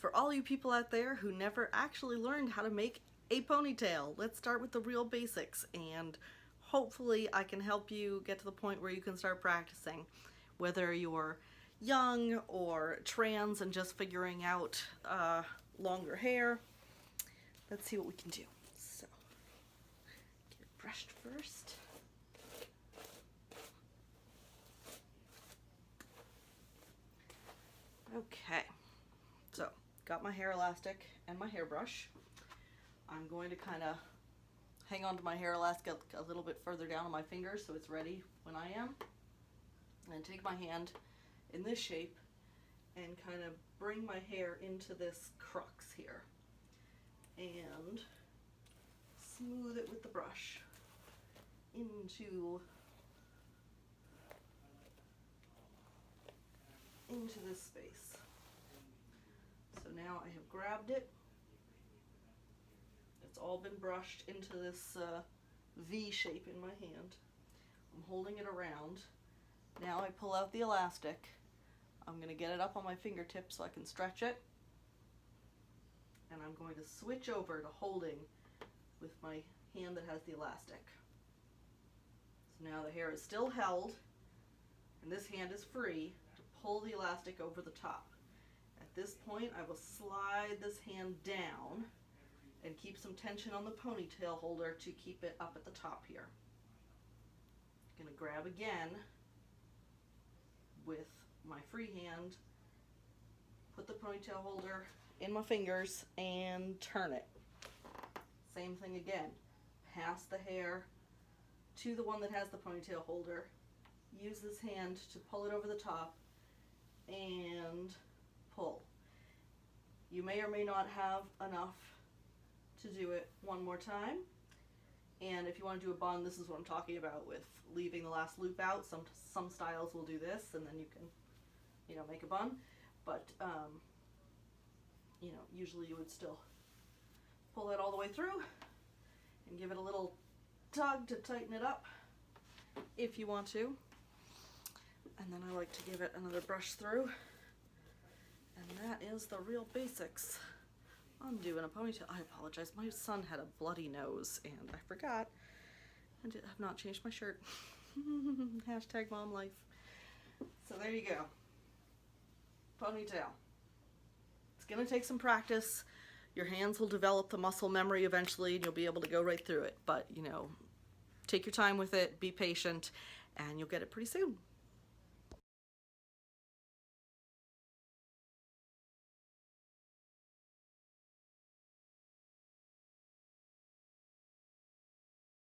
for all you people out there who never actually learned how to make a ponytail, let's start with the real basics, and hopefully I can help you get to the point where you can start practicing. Whether you're young or trans and just figuring out longer hair, let's see what we can do. So, get it brushed first. Okay, so got my hair elastic and my hairbrush. I'm going to kind of hang on to my hair elastic a little bit further down on my fingers so it's ready when I am. And take my hand in this shape and kind of bring my hair into this crux here and smooth it with the brush into this space. So now I have grabbed it. It's all been brushed into this V shape in my hand. I'm holding it around. Now I pull out the elastic. I'm going to get it up on my fingertips so I can stretch it. And I'm going to switch over to holding with my hand that has the elastic. So now the hair is still held, and this hand is free to pull the elastic over the top. At this point, I will slide this hand down and keep some tension on the ponytail holder to keep it up at the top here. I'm going to grab again with my free hand, put the ponytail holder in my fingers and turn it. Same thing again. Pass the hair to the one that has the ponytail holder. Use this hand to pull it over the top and pull. You may or may not have enough to do it one more time. And if you want to do a bun, this is what I'm talking about with leaving the last loop out. Some styles will do this, and then you can, make a bun. But, usually you would still pull that all the way through and give it a little tug to tighten it up if you want to. And then I like to give it another brush through. And that is the real basics. I'm doing a ponytail. I apologize. My son had a bloody nose and I forgot. I have not changed my shirt. Hashtag mom life. So there you go. Ponytail. It's going to take some practice. Your hands will develop the muscle memory eventually and you'll be able to go right through it. But, take your time with it, be patient, and you'll get it pretty soon.